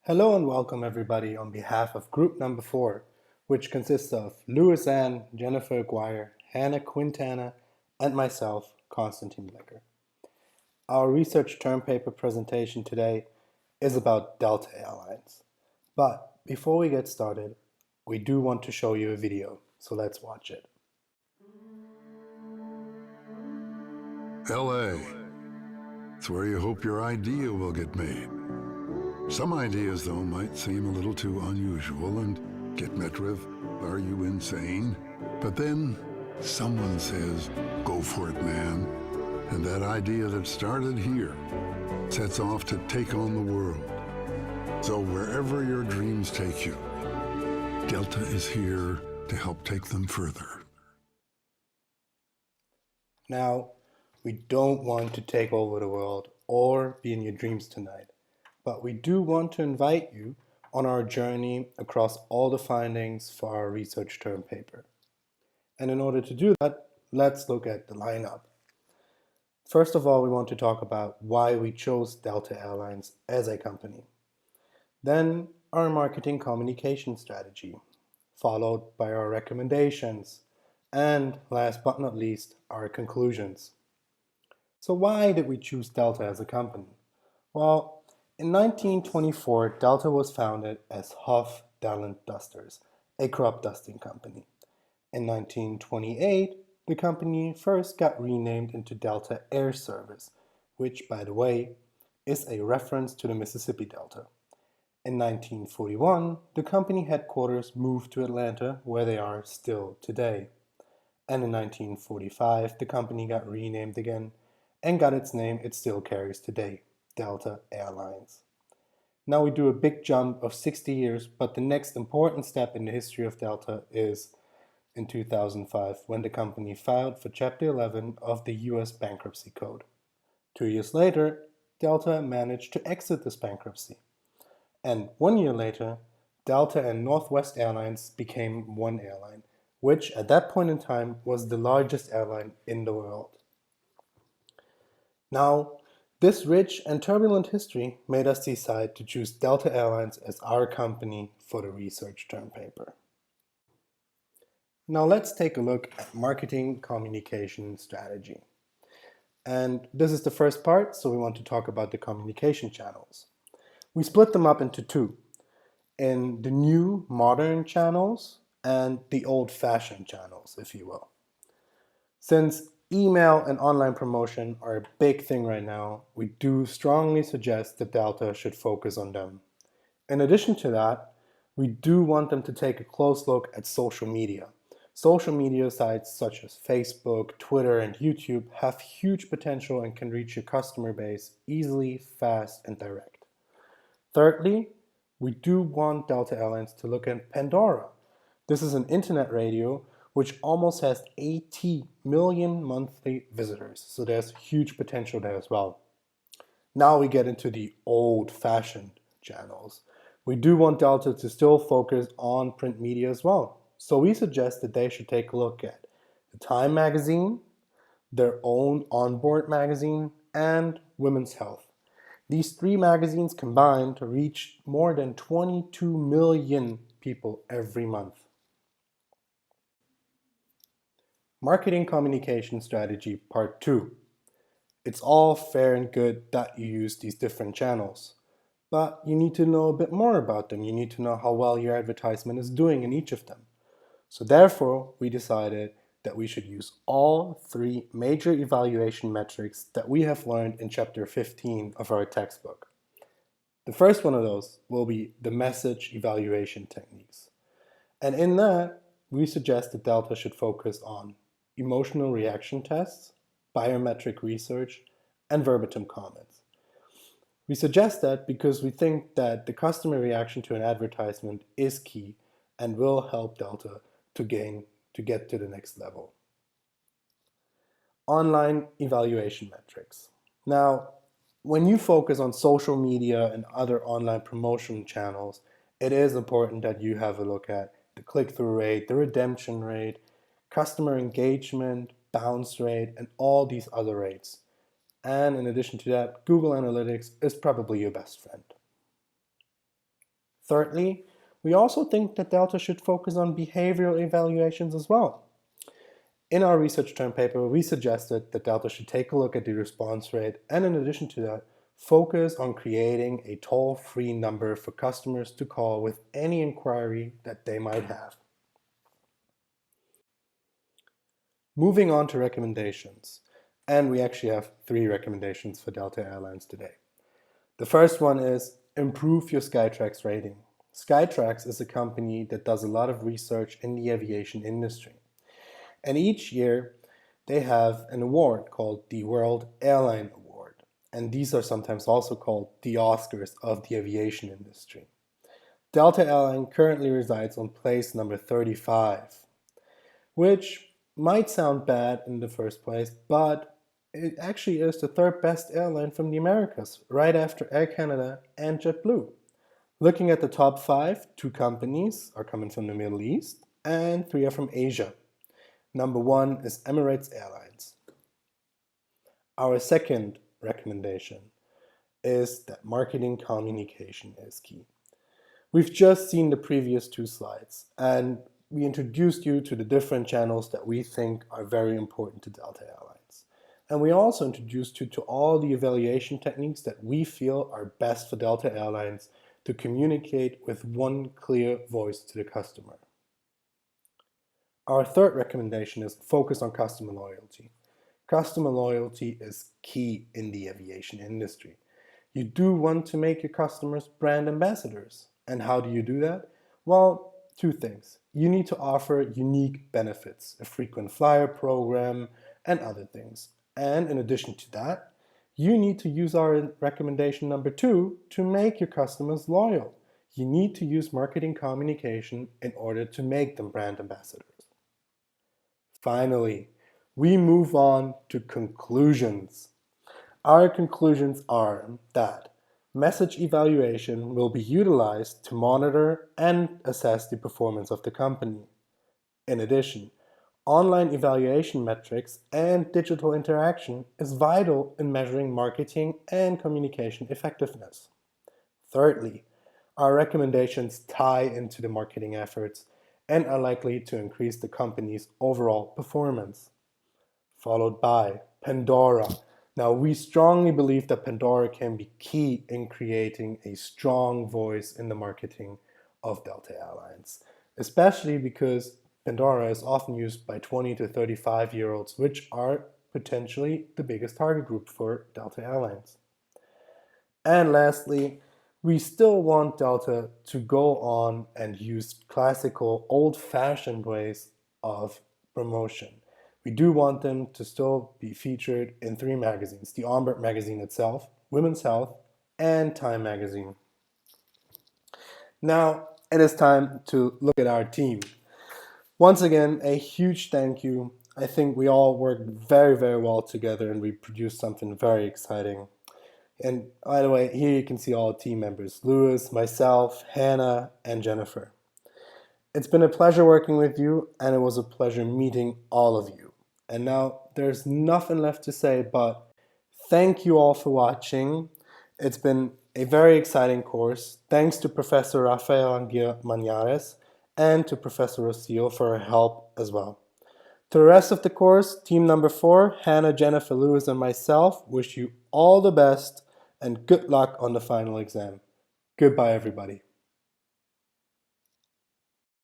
Hello and welcome everybody on behalf of group number 4, which consists of Louis Ann, Jennifer Aguirre, Hannah Quintana, and myself, Konstantin Blecker. Our research term paper presentation today is about Delta Airlines. But before we get started, we do want to show you a video, so let's watch it. LA. It's where you hope your idea will get made. Some ideas, though, might seem a little too unusual and get met with, "Are you insane?" But then someone says, "Go for it, man." And that idea that started here sets off to take on the world. So wherever your dreams take you, Delta is here to help take them further. Now, we don't want to take over the world or be in your dreams tonight, but we do want to invite you on our journey across all the findings for our research term paper. And in order to do that, let's look at the lineup. First of all, we want to talk about why we chose Delta Airlines as a company. Then our marketing communication strategy, followed by our recommendations, and last but not least, our conclusions. So why did we choose Delta as a company? Well, in 1924, Delta was founded as Huff Dallant Dusters, a crop dusting company. In 1928, the company first got renamed into Delta Air Service, which, by the way, is a reference to the Mississippi Delta. In 1941, the company headquarters moved to Atlanta, where they are still today. And in 1945, the company got renamed again and got its name it still carries today, Delta Airlines. Now we do a big jump of 60 years, but the next important step in the history of Delta is in 2005, when the company filed for Chapter 11 of the US Bankruptcy Code. 2 years later, Delta managed to exit this bankruptcy. And 1 year later, Delta and Northwest Airlines became one airline, which at that point in time was the largest airline in the world. Now, this rich and turbulent history made us decide to choose Delta Airlines as our company for the research term paper. Now let's take a look at marketing communication strategy. And this is the first part, so we want to talk about the communication channels. We split them up into two, in the new modern channels and the old-fashioned channels, if you will. Since email and online promotion are a big thing right now, we do strongly suggest that Delta should focus on them. In addition to that, we do want them to take a close look at social media. Social media sites such as Facebook, Twitter, and YouTube have huge potential and can reach your customer base easily, fast, and direct. Thirdly, we do want Delta Airlines to look at Pandora. This is an internet radio which almost has 80 million monthly visitors, so there's huge potential there as well. Now we get into the old-fashioned channels. We do want Delta to still focus on print media as well. So we suggest that they should take a look at the Time magazine, their own onboard magazine, and Women's Health. These three magazines combined reach more than 22 million people every month. Marketing Communication Strategy Part 2. It's all fair and good that you use these different channels, but you need to know a bit more about them. You need to know how well your advertisement is doing in each of them. So therefore, we decided that we should use all three major evaluation metrics that we have learned in Chapter 15 of our textbook. The first one of those will be the message evaluation techniques. And in that, we suggest that Delta should focus on emotional reaction tests, biometric research, and verbatim comments. We suggest that because we think that the customer reaction to an advertisement is key and will help Delta to get to the next level. Online evaluation metrics. Now, when you focus on social media and other online promotion channels, it is important that you have a look at the click-through rate, the redemption rate, customer engagement, bounce rate, and all these other rates. And in addition to that, Google Analytics is probably your best friend. Thirdly, we also think that Delta should focus on behavioral evaluations as well. In our research term paper, we suggested that Delta should take a look at the response rate and, in addition to that, focus on creating a toll-free number for customers to call with any inquiry that they might have. Moving on to recommendations, and we actually have 3 recommendations for Delta Airlines today. The first one is improve your Skytrax rating. Skytrax is a company that does a lot of research in the aviation industry. And each year they have an award called the World Airline Award. And these are sometimes also called the Oscars of the aviation industry. Delta Airline currently resides on place number 35, which might sound bad in the first place, but it actually is the 3rd best airline from the Americas, right after Air Canada and JetBlue. Looking at the top 5, 2 companies are coming from the Middle East and 3 are from Asia. Number 1 is Emirates Airlines. Our second recommendation is that marketing communication is key. We've just seen the previous 2 slides, and we introduced you to the different channels that we think are very important to Delta Airlines. And we also introduced you to all the evaluation techniques that we feel are best for Delta Airlines to communicate with one clear voice to the customer. Our third recommendation is focus on customer loyalty. Customer loyalty is key in the aviation industry. You do want to make your customers brand ambassadors. And how do you do that? Well, 2 things. You need to offer unique benefits, a frequent flyer program, and other things. And in addition to that, you need to use our recommendation number 2 to make your customers loyal. You need to use marketing communication in order to make them brand ambassadors. Finally, we move on to conclusions. Our conclusions are that message evaluation will be utilized to monitor and assess the performance of the company. In addition, online evaluation metrics and digital interaction is vital in measuring marketing and communication effectiveness. Thirdly, our recommendations tie into the marketing efforts and are likely to increase the company's overall performance. Followed by Pandora. Now, we strongly believe that Pandora can be key in creating a strong voice in the marketing of Delta Airlines, especially because Pandora is often used by 20 to 35-year-olds, which are potentially the biggest target group for Delta Airlines. And lastly, we still want Delta to go on and use classical, old-fashioned ways of promotion. We do want them to still be featured in 3 magazines, the Onboard magazine itself, Women's Health, and Time magazine. Now, it is time to look at our team. Once again, a huge thank you. I think we all worked very, very well together and we produced something very exciting. And by the way, here you can see all team members, Louis, myself, Hannah, and Jennifer. It's been a pleasure working with you, and it was a pleasure meeting all of you. And now there's nothing left to say, but thank you all for watching. It's been a very exciting course. Thanks to Professor Rafael Anguilla Manjares and to Professor Rosillo for her help as well. To the rest of the course, team number 4, Hannah, Jennifer, Louis, and myself wish you all the best and good luck on the final exam. Goodbye, everybody.